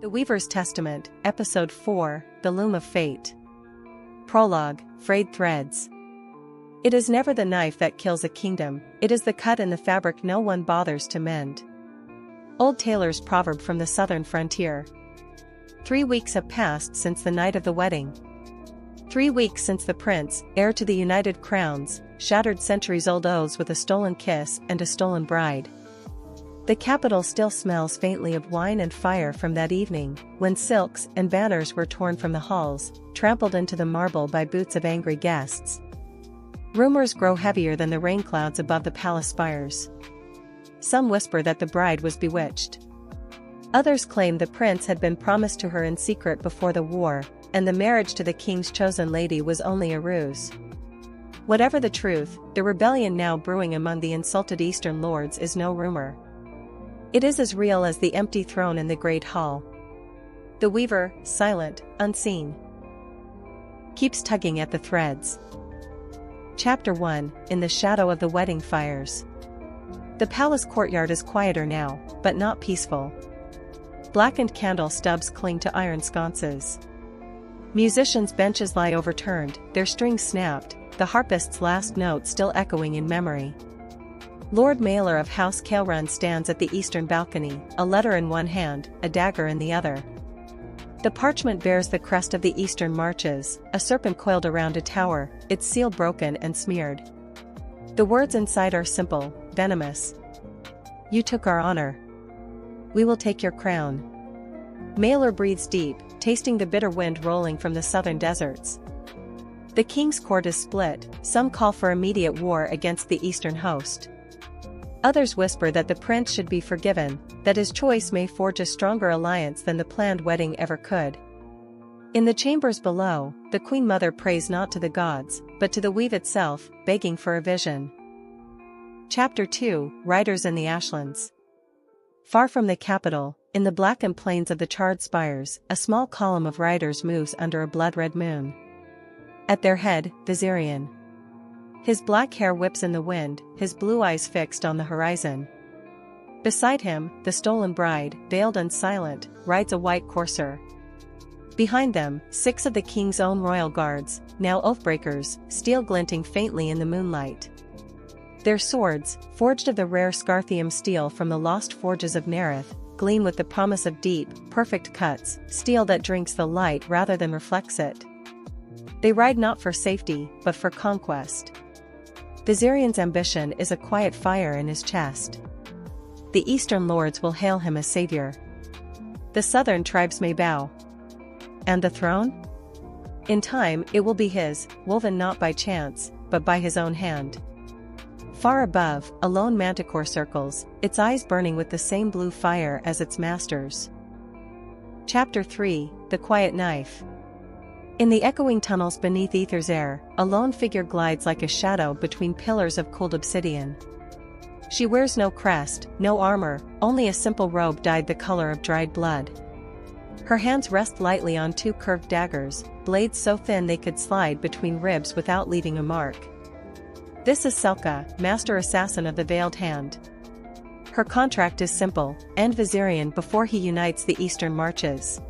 The Weaver's Testament, Episode 4, The Loom of Fate. Prologue, Frayed Threads. It is never the knife that kills a kingdom, it is the cut in the fabric no one bothers to mend. Old tailor's proverb from the southern frontier. 3 weeks have passed since the night of the wedding. 3 weeks since the prince, heir to the united crowns, shattered centuries-old oaths with a stolen kiss and a stolen bride. The capital still smells faintly of wine and fire from that evening, when silks and banners were torn from the halls, trampled into the marble by boots of angry guests. Rumors grow heavier than the rain clouds above the palace spires. Some whisper that the bride was bewitched. Others claim the prince had been promised to her in secret before the war, and the marriage to the king's chosen lady was only a ruse. Whatever the truth, the rebellion now brewing among the insulted Eastern lords is no rumor. It is as real as the empty throne in the great hall. The weaver, silent, unseen, keeps tugging at the threads. Chapter 1, In the Shadow of the Wedding Fires. The palace courtyard is quieter now, but not peaceful. Blackened candle stubs cling to iron sconces. Musicians' benches lie overturned, their strings snapped, the harpist's last note still echoing in memory. Lord Mayor of House Vehlon stands at the eastern balcony, a letter in one hand, a dagger in the other. The parchment bears the crest of the eastern marches, a serpent coiled around a tower, its seal broken and smeared. The words inside are simple, venomous. You took our honor. We will take your crown. Mayor breathes deep, tasting the bitter wind rolling from the southern deserts. The king's court is split, some call for immediate war against the eastern host. Others whisper that the prince should be forgiven, that his choice may forge a stronger alliance than the planned wedding ever could. In the chambers below, the Queen Mother prays not to the gods, but to the weave itself, begging for a vision. Chapter 2, Riders in the Ashlands. Far from the capital, in the blackened plains of the charred spires, a small column of riders moves under a blood-red moon. At their head, Viserion. His black hair whips in the wind, his blue eyes fixed on the horizon. Beside him, the stolen bride, veiled and silent, rides a white courser. Behind them, 6 of the king's own royal guards, now oathbreakers, steel glinting faintly in the moonlight. Their swords, forged of the rare Scarthium steel from the lost forges of Nerith, gleam with the promise of deep, perfect cuts, steel that drinks the light rather than reflects it. They ride not for safety, but for conquest. Viserion's ambition is a quiet fire in his chest. The eastern lords will hail him as savior. The southern tribes may bow. And the throne? In time, it will be his, woven not by chance, but by his own hand. Far above, a lone Manticore circles, its eyes burning with the same blue fire as its master's. Chapter 3, The Quiet Knife. In the echoing tunnels beneath Aether's air, a lone figure glides like a shadow between pillars of cooled obsidian. She wears no crest, no armor, only a simple robe dyed the color of dried blood. Her hands rest lightly on 2 curved daggers, blades so thin they could slide between ribs without leaving a mark. This is Selka, master assassin of the Veiled Hand. Her contract is simple, end Viserion before he unites the eastern marches.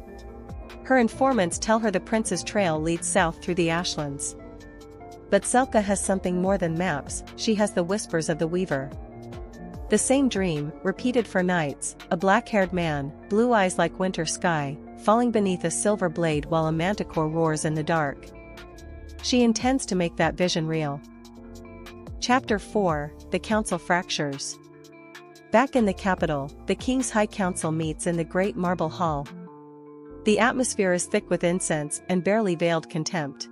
Her informants tell her the prince's trail leads south through the Ashlands. But Selka has something more than maps, she has the whispers of the weaver. The same dream, repeated for nights, a black-haired man, blue eyes like winter sky, falling beneath a silver blade while a manticore roars in the dark. She intends to make that vision real. Chapter 4, The Council Fractures. Back in the capital, the king's high council meets in the great marble hall. The atmosphere is thick with incense and barely veiled contempt.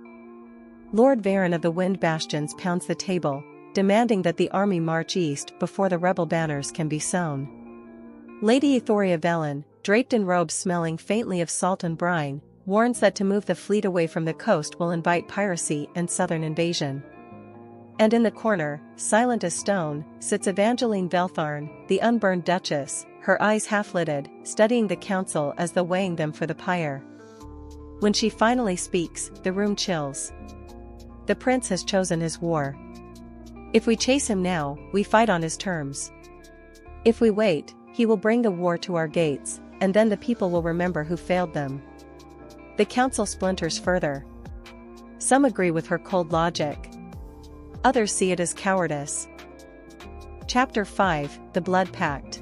Lord Vehlon of the Wind Bastions pounds the table, demanding that the army march east before the rebel banners can be sown. Lady House Vehlon, draped in robes smelling faintly of salt and brine, warns that to move the fleet away from the coast will invite piracy and southern invasion. And in the corner, silent as stone, sits Evangeline Veltharn, the unburned duchess, her eyes half-lidded, studying the council as though weighing them for the pyre. When she finally speaks, the room chills. The prince has chosen his war. If we chase him now, we fight on his terms. If we wait, he will bring the war to our gates, and then the people will remember who failed them. The council splinters further. Some agree with her cold logic. Others see it as cowardice. Chapter 5, The Blood Pact.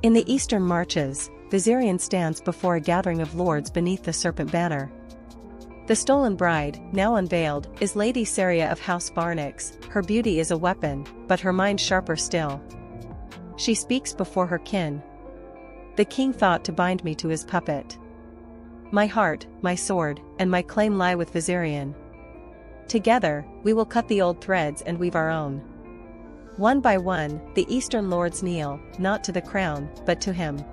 In the eastern marches, Viserion stands before a gathering of lords beneath the serpent banner. The stolen bride, now unveiled, is Lady Saria of House Vehlon. Her beauty is a weapon, but her mind sharper still. She speaks before her kin. The king thought to bind me to his puppet. My heart, my sword, and my claim lie with Viserion. Together, we will cut the old threads and weave our own. One by one, the eastern lords kneel, not to the crown, but to him.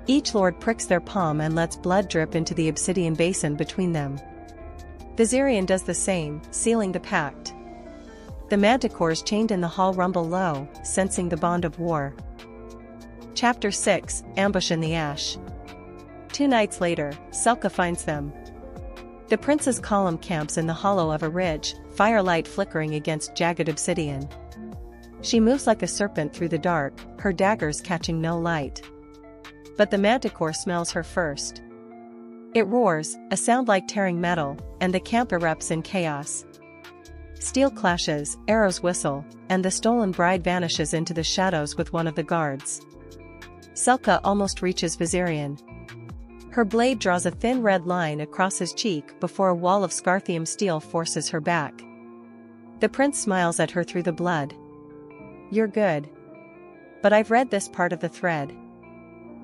Each lord pricks their palm and lets blood drip into the obsidian basin between them. Viserion does the same, sealing the pact. The Manticores chained in the hall rumble low, sensing the bond of war. Chapter 6, Ambush in the Ash. 2 nights later, Selka finds them. The prince's column camps in the hollow of a ridge, firelight flickering against jagged obsidian. She moves like a serpent through the dark, her daggers catching no light. But the Manticore smells her first. It roars, a sound like tearing metal, and the camp erupts in chaos. Steel clashes, arrows whistle, and the stolen bride vanishes into the shadows with one of the guards. Selka almost reaches Viserion. Her blade draws a thin red line across his cheek before a wall of Scarthium steel forces her back. The prince smiles at her through the blood. You're good. But I've read this part of the thread.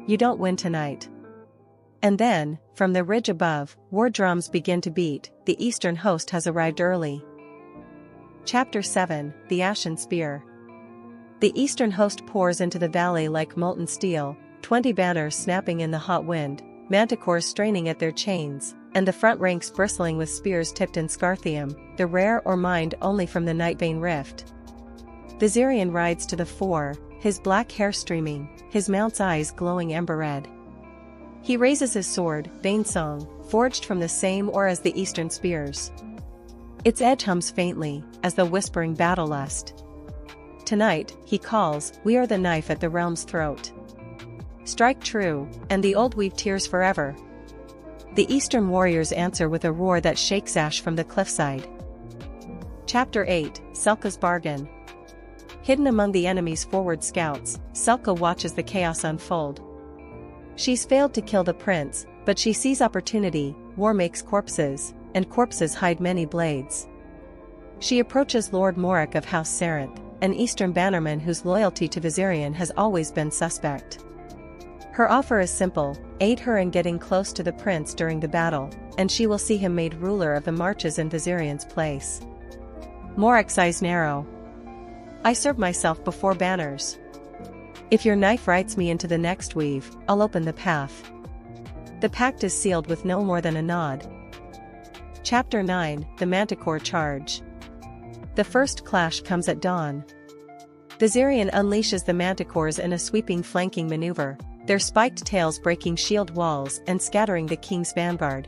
You don't win tonight. And then, from the ridge above, war drums begin to beat. The eastern host has arrived early. Chapter 7, The Ashen Spear. The eastern host pours into the valley like molten steel, 20 banners snapping in the hot wind, Manticores straining at their chains, and the front ranks bristling with spears tipped in Scarthium, the rare or mined only from the Nightbane rift. Viserion rides to the fore, his black hair streaming, his mount's eyes glowing ember red. He raises his sword, Vanesong, forged from the same ore as the eastern spears. Its edge hums faintly, as though whispering battle lust. Tonight, he calls, we are the knife at the realm's throat. Strike true, and the old weave tears forever. The eastern warriors answer with a roar that shakes ash from the cliffside. Chapter 8, Selka's Bargain. Hidden among the enemy's forward scouts, Selka watches the chaos unfold. She's failed to kill the prince, but she sees opportunity. War makes corpses, and corpses hide many blades. She approaches Lord Morik of House Sarenth, an eastern bannerman whose loyalty to Viserion has always been suspect. Her offer is simple, aid her in getting close to the prince during the battle, and she will see him made ruler of the marches in Viserion's place. Morik's eyes narrow. I serve myself before banners. If your knife writes me into the next weave, I'll open the path. The pact is sealed with no more than a nod. Chapter 9, The Manticore Charge. The first clash comes at dawn. Viserion unleashes the Manticores in a sweeping flanking maneuver, their spiked tails breaking shield walls and scattering the king's vanguard.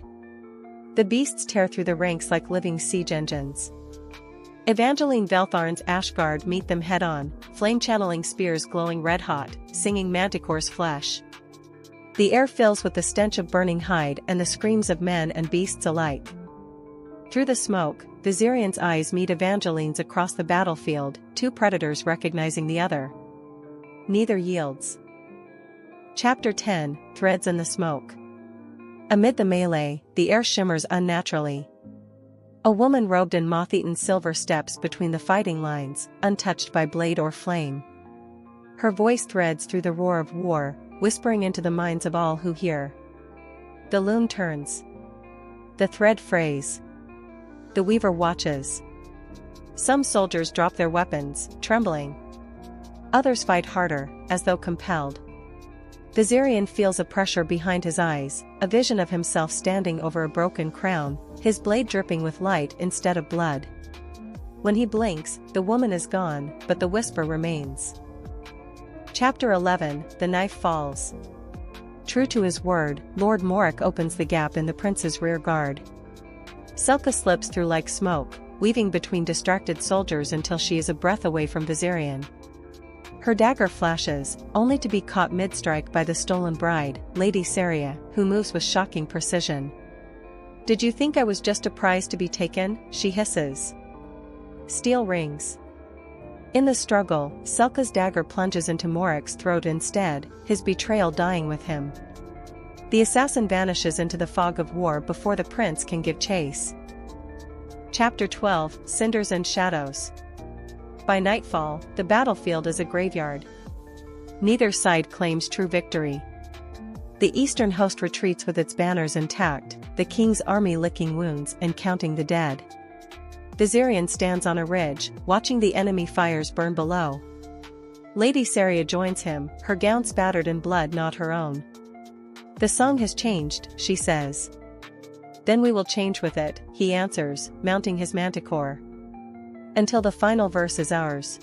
The beasts tear through the ranks like living siege engines. Evangeline Veltharn's Ashguard meet them head-on, flame-channeling spears glowing red-hot, singing Manticore's flesh. The air fills with the stench of burning hide and the screams of men and beasts alike. Through the smoke, Viserion's eyes meet Evangeline's across the battlefield, 2 predators recognizing the other. Neither yields. Chapter 10, Threads in the Smoke. Amid the melee, the air shimmers unnaturally. A woman robed in moth-eaten silver steps between the fighting lines, untouched by blade or flame. Her voice threads through the roar of war, whispering into the minds of all who hear. The loom turns. The thread frays. The weaver watches. Some soldiers drop their weapons, trembling. Others fight harder, as though compelled. Viserion feels a pressure behind his eyes, a vision of himself standing over a broken crown, his blade dripping with light instead of blood. When he blinks, the woman is gone, but the whisper remains. Chapter 11, The Knife Falls. True to his word, Lord Morik opens the gap in the prince's rear guard. Selka slips through like smoke, weaving between distracted soldiers until she is a breath away from Viserion. Her dagger flashes, only to be caught mid-strike by the stolen bride, Lady Saria, who moves with shocking precision. "Did you think I was just a prize to be taken?" she hisses. Steel rings. In the struggle, Selka's dagger plunges into Morik's throat instead, his betrayal dying with him. The assassin vanishes into the fog of war before the prince can give chase. Chapter 12, Cinders and Shadows. By nightfall, the battlefield is a graveyard. Neither side claims true victory. The eastern host retreats with its banners intact, the king's army licking wounds and counting the dead. Viserion stands on a ridge, watching the enemy fires burn below. Lady Saria joins him, her gown spattered in blood not her own. "The song has changed," she says. "Then we will change with it," he answers, mounting his Manticore. "Until the final verse is ours."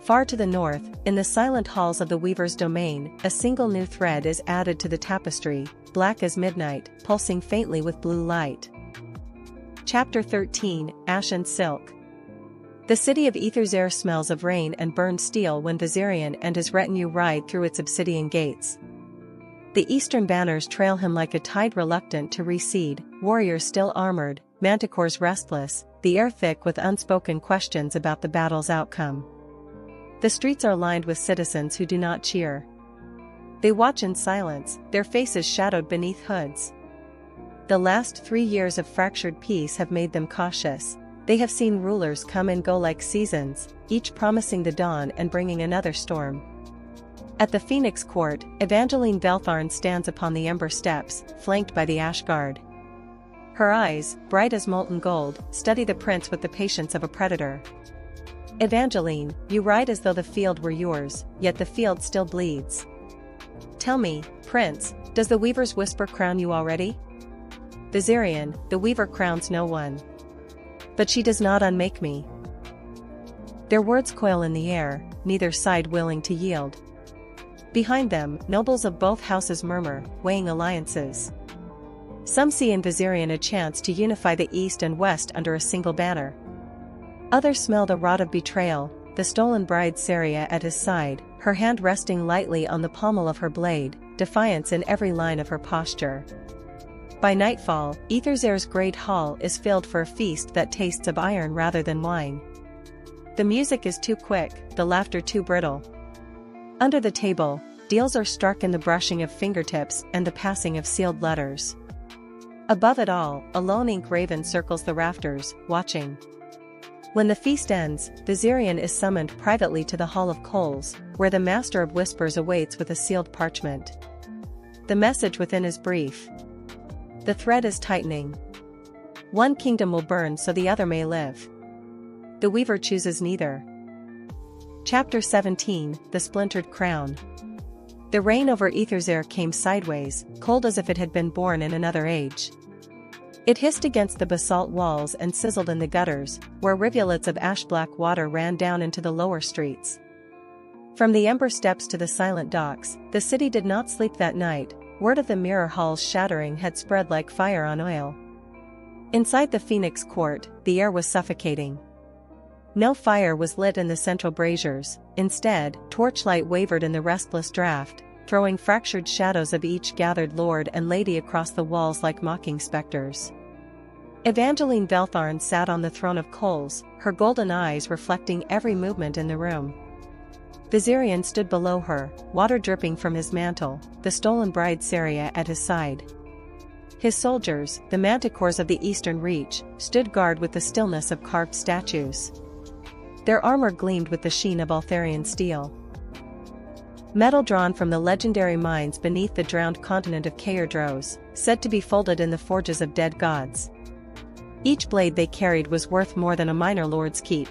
Far to the north, in the silent halls of the weaver's domain, a single new thread is added to the tapestry, black as midnight, pulsing faintly with blue light. Chapter 13, Ash and Silk. The city of Aetherzair smells of rain and burned steel when Viserion and his retinue ride through its obsidian gates. The eastern banners trail him like a tide reluctant to recede, warriors still armored, manticores restless, the air thick with unspoken questions about the battle's outcome. The streets are lined with citizens who do not cheer. They watch in silence, their faces shadowed beneath hoods. The last 3 years of fractured peace have made them cautious. They have seen rulers come and go like seasons, each promising the dawn and bringing another storm. At the Phoenix Court, Evangeline Veltharn stands upon the Ember Steps, flanked by the Ash Guard. Her eyes, bright as molten gold, study the prince with the patience of a predator. "Evangeline, you ride as though the field were yours, yet the field still bleeds. Tell me, prince, does the weaver's whisper crown you already?" "Viserion, the weaver crowns no one. But she does not unmake me." Their words coil in the air, neither side willing to yield. Behind them, nobles of both houses murmur, weighing alliances. Some see in Viserion a chance to unify the East and West under a single banner. Others smell the rot of betrayal, the stolen bride Saria at his side, her hand resting lightly on the pommel of her blade, defiance in every line of her posture. By nightfall, Aetherzair's great hall is filled for a feast that tastes of iron rather than wine. The music is too quick, the laughter too brittle. Under the table, deals are struck in the brushing of fingertips and the passing of sealed letters. Above it all, a lone ink raven circles the rafters, watching. When the feast ends, Viserion is summoned privately to the Hall of Coals, where the Master of Whispers awaits with a sealed parchment. The message within is brief. The thread is tightening. One kingdom will burn so the other may live. The weaver chooses neither. Chapter 17, The Splintered Crown. The rain over Aetherzair came sideways, cold as if it had been born in another age. It hissed against the basalt walls and sizzled in the gutters, where rivulets of ash-black water ran down into the lower streets. From the Ember Steps to the silent docks, the city did not sleep that night. Word of the mirror hall's shattering had spread like fire on oil. Inside the Phoenix Court, the air was suffocating. No fire was lit in the central braziers, instead, torchlight wavered in the restless draught, throwing fractured shadows of each gathered lord and lady across the walls like mocking specters. Evangeline Veltharn sat on the throne of coals, her golden eyes reflecting every movement in the room. Viserion stood below her, water dripping from his mantle, the stolen bride Saria at his side. His soldiers, the manticores of the Eastern Reach, stood guard with the stillness of carved statues. Their armor gleamed with the sheen of Altharian steel. Metal drawn from the legendary mines beneath the drowned continent of Caerdros, said to be folded in the forges of dead gods. Each blade they carried was worth more than a minor lord's keep.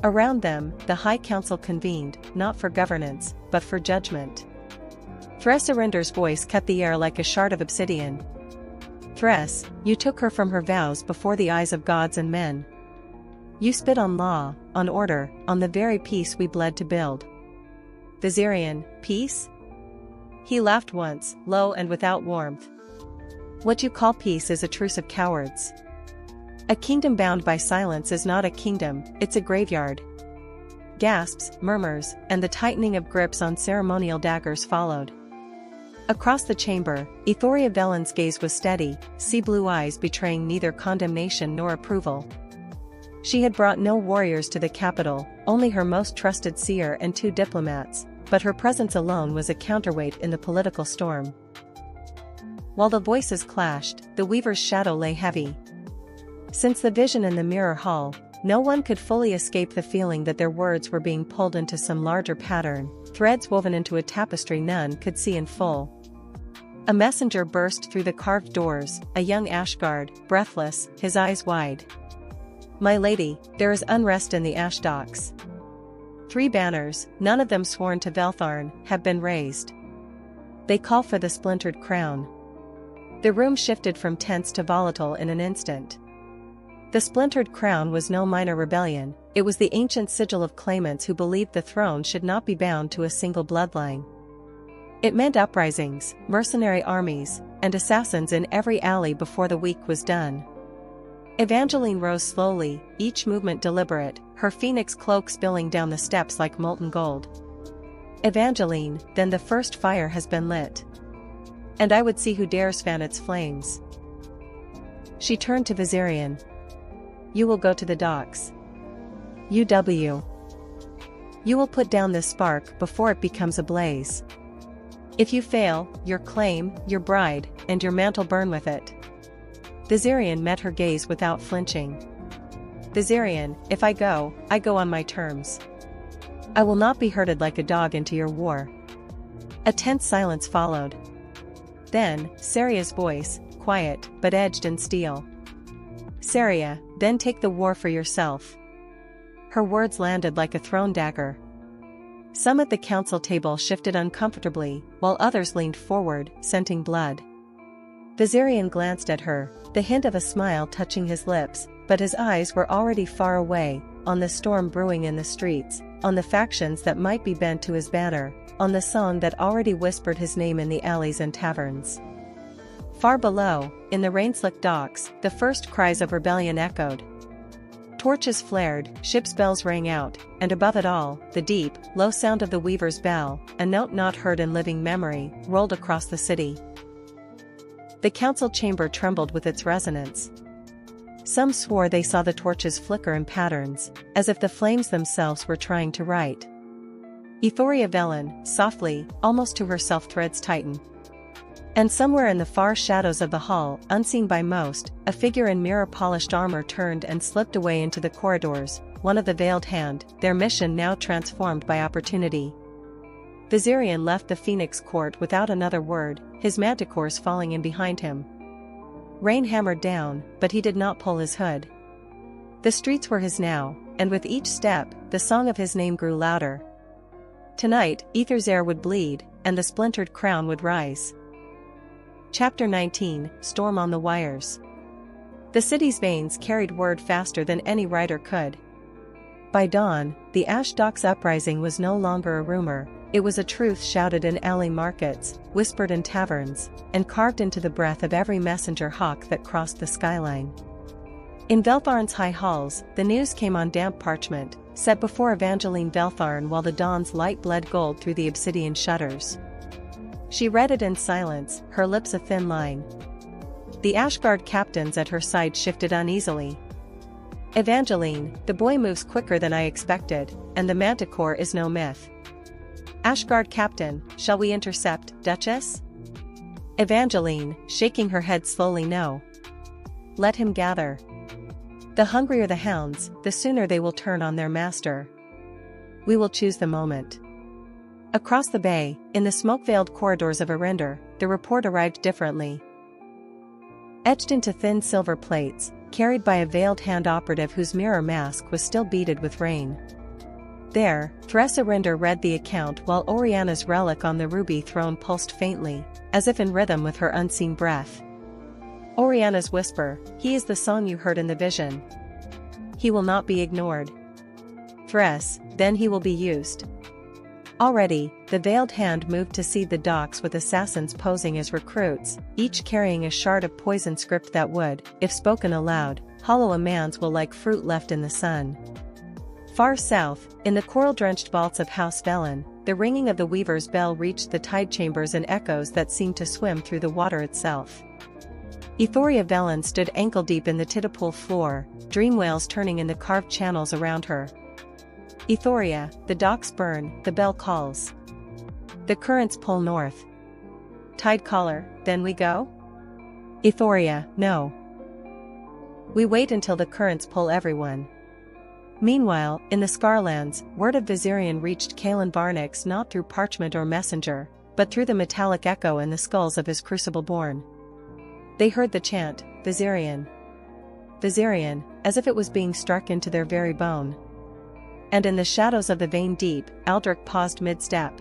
Around them, the High Council convened, not for governance, but for judgment. Thresarinder's voice cut the air like a shard of obsidian. "Thres, you took her from her vows before the eyes of gods and men. You spit on law, on order, on the very peace we bled to build." Viserion, peace? He laughed once, low and without warmth. "What you call peace is a truce of cowards. A kingdom bound by silence is not a kingdom, it's a graveyard. Gasps, murmurs, and the tightening of grips on ceremonial daggers followed. Across the chamber, Viserion Vehlon's gaze was steady, sea blue eyes betraying neither condemnation nor approval. She had brought no warriors to the capital, only her most trusted seer and 2 diplomats, but her presence alone was a counterweight in the political storm. While the voices clashed, the Weaver's shadow lay heavy. Since the vision in the mirror hall, no one could fully escape the feeling that their words were being pulled into some larger pattern, threads woven into a tapestry none could see in full. A messenger burst through the carved doors, a young Ashguard, breathless, his eyes wide. "My lady, there is unrest in the Ash Docks. 3 banners, none of them sworn to Veltharn, have been raised. They call for the splintered crown." The room shifted from tense to volatile in an instant. The splintered crown was no minor rebellion, it was the ancient sigil of claimants who believed the throne should not be bound to a single bloodline. It meant uprisings, mercenary armies, and assassins in every alley before the week was done. Evangeline rose slowly, each movement deliberate, her phoenix cloak spilling down the steps like molten gold. "Evangeline, then the first fire has been lit. And I would see who dares fan its flames." She turned to Viserion. "You will go to the docks. UW. You will put down this spark before it becomes a blaze. If you fail, your claim, your bride, and your mantle burn with it." Viserion met her gaze without flinching. "Viserion, if I go on my terms. I will not be herded like a dog into your war." A tense silence followed. Then, Saria's voice, quiet, but edged in steel. "Saria, then take the war for yourself." Her words landed like a thrown dagger. Some at the council table shifted uncomfortably, while others leaned forward, scenting blood. Viserion glanced at her, the hint of a smile touching his lips, but his eyes were already far away, on the storm brewing in the streets, on the factions that might be bent to his banner, on the song that already whispered his name in the alleys and taverns. Far below, in the rain-slicked docks, the first cries of rebellion echoed. Torches flared, ship's bells rang out, and above it all, the deep, low sound of the Weaver's bell, a note not heard in living memory, rolled across the city. The council chamber trembled with its resonance. Some swore they saw the torches flicker in patterns, as if the flames themselves were trying to write. Viserion Vehlon, softly, almost to herself, threads tighten. And somewhere in the far shadows of the hall, unseen by most, a figure in mirror-polished armor turned and slipped away into the corridors, one of the veiled hand, their mission now transformed by opportunity. Viserion left the Phoenix Court without another word, his manticores falling in behind him. Rain hammered down, but he did not pull his hood. The streets were his now, and with each step, the song of his name grew louder. Tonight, Aether's air would bleed, and the splintered crown would rise. Chapter 19, Storm on the Wires. The city's veins carried word faster than any writer could. By dawn, the Ash Docks uprising was no longer a rumor, it was a truth shouted in alley markets, whispered in taverns, and carved into the breath of every messenger hawk that crossed the skyline. In Veltharn's high halls, the news came on damp parchment, set before Evangeline Veltharn while the dawn's light bled gold through the obsidian shutters. She read it in silence, her lips a thin line. The Ashguard captains at her side shifted uneasily. "Evangeline, the boy moves quicker than I expected, and the Manticore is no myth." "Ashguard captain, shall we intercept, Duchess?" Evangeline, shaking her head slowly, "No. Let him gather. The hungrier the hounds, the sooner they will turn on their master. We will choose the moment." Across the bay, in the smoke-veiled corridors of Arinder, the report arrived differently. Etched into thin silver plates, carried by a veiled hand operative whose mirror mask was still beaded with rain. There, Theresa Arinder read the account while Oriana's relic on the ruby throne pulsed faintly, as if in rhythm with her unseen breath. Oriana's whisper, "He is the song you heard in the vision. He will not be ignored. Therese, then he will be used." Already, the veiled hand moved to seed the docks with assassins posing as recruits, each carrying a shard of poison script that would, if spoken aloud, hollow a man's will like fruit left in the sun. Far south, in the coral-drenched vaults of House Vehlon, the ringing of the weaver's bell reached the tide chambers in echoes that seemed to swim through the water itself. Euphoria Vehlon stood ankle-deep in the Titapool floor, dream whales turning in the carved channels around her. Euphoria, the docks burn, the bell calls. The currents pull north. Tide caller, then we go? Euphoria, no. We wait until the currents pull everyone. Meanwhile, in the Scarlands, word of Viserion reached Kaelin Varnix not through parchment or messenger, but through the metallic echo in the skulls of his crucible-born. They heard the chant, Viserion. Viserion, as if it was being struck into their very bone. And in the shadows of the vein deep, Aldrich paused mid-step.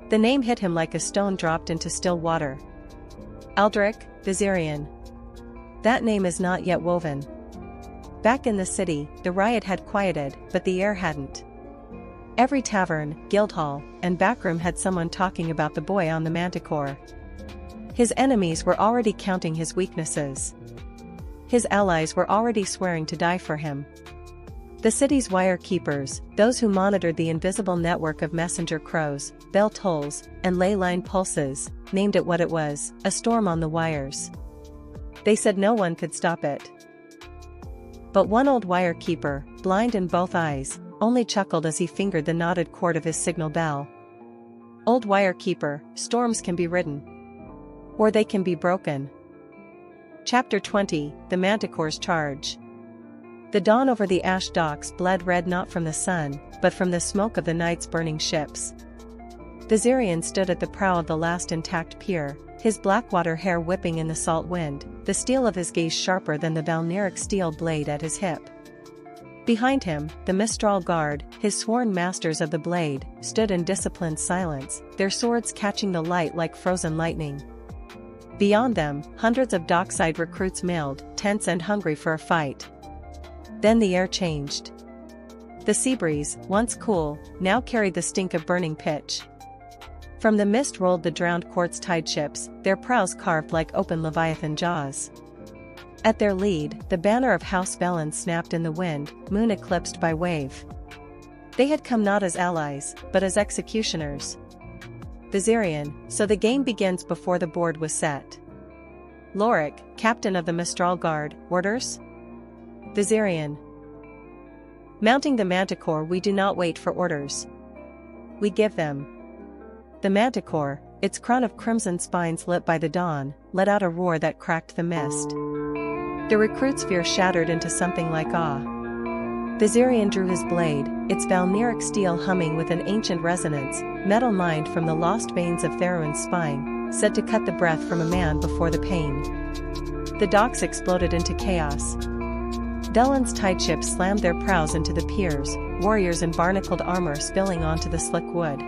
The name hit him like a stone dropped into still water. Aldrich, Viserion. That name is not yet woven. Back in the city, the riot had quieted, but the air hadn't. Every tavern, guildhall, and backroom had someone talking about the boy on the Manticore. His enemies were already counting his weaknesses. His allies were already swearing to die for him. The city's wire keepers, those who monitored the invisible network of messenger crows, bell tolls, and ley line pulses, named it what it was, a storm on the wires. They said no one could stop it. But one old wire keeper, blind in both eyes, only chuckled as he fingered the knotted cord of his signal bell. Old wire keeper, storms can be ridden. Or they can be broken. Chapter 20, The Manticore's Charge. The dawn over the ash docks bled red not from the sun, but from the smoke of the night's burning ships. Viserion stood at the prow of the last intact pier, his blackwater hair whipping in the salt wind, the steel of his gaze sharper than the Valnyric steel blade at his hip. Behind him, the Mistral Guard, his sworn masters of the blade, stood in disciplined silence, their swords catching the light like frozen lightning. Beyond them, hundreds of dockside recruits milled, tense and hungry for a fight. Then the air changed. The sea breeze, once cool, now carried the stink of burning pitch. From the mist rolled the drowned quartz tide ships, their prows carved like open leviathan jaws. At their lead, the banner of House Vehlon snapped in the wind, moon eclipsed by wave. They had come not as allies, but as executioners. Viserion, so the game begins before the board was set. Loric, captain of the Mistral Guard, orders? Viserion. Mounting the Manticore, we do not wait for orders. We give them. The Manticore, its crown of crimson spines lit by the dawn, let out a roar that cracked the mist. The recruit's fear shattered into something like awe. Viserion drew his blade, its Valnyric steel humming with an ancient resonance, metal mined from the lost veins of Theron's spine, set to cut the breath from a man before the pain. The docks exploded into chaos. Vehlon's tide ships slammed their prows into the piers, warriors in barnacled armor spilling onto the slick wood.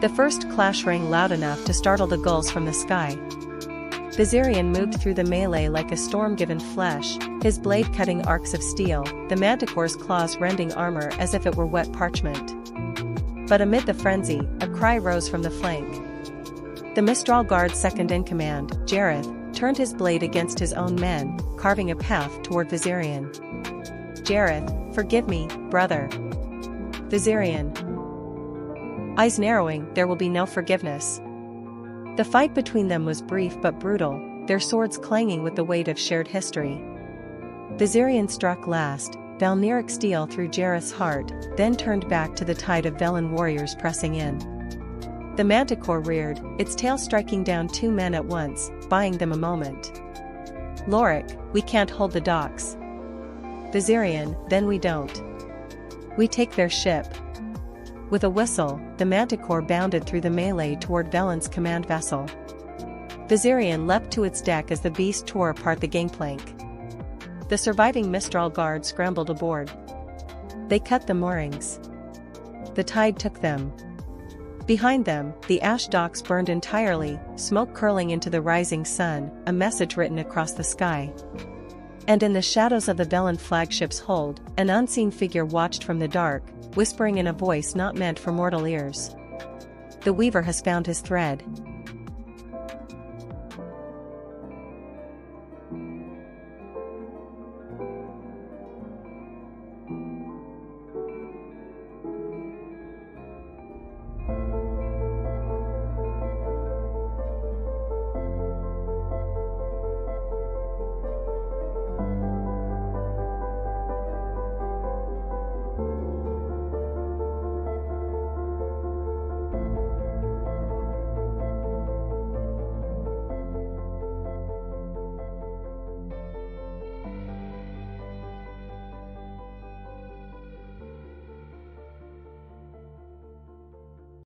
The first clash rang loud enough to startle the gulls from the sky. Viserion moved through the melee like a storm-given flesh, his blade cutting arcs of steel, the Manticore's claws rending armor as if it were wet parchment. But amid the frenzy, a cry rose from the flank. The Mistral Guard's second-in-command, Jareth, turned his blade against his own men, carving a path toward Viserion. Jareth, forgive me, brother. Viserion. Eyes narrowing, there will be no forgiveness. The fight between them was brief but brutal, their swords clanging with the weight of shared history. Viserion struck last, Valnyric steel through Jareth's heart, then turned back to the tide of Vehlon warriors pressing in. The Manticore reared, its tail striking down two men at once, buying them a moment. Loric, we can't hold the docks. Viserion, then we don't. We take their ship. With a whistle, the Manticore bounded through the melee toward Vehlon's command vessel. Viserion leapt to its deck as the beast tore apart the gangplank. The surviving Mistral Guard scrambled aboard. They cut the moorings. The tide took them. Behind them, the ash docks burned entirely, smoke curling into the rising sun, a message written across the sky. And in the shadows of the Vehlon flagship's hold, an unseen figure watched from the dark, whispering in a voice not meant for mortal ears. The weaver has found his thread.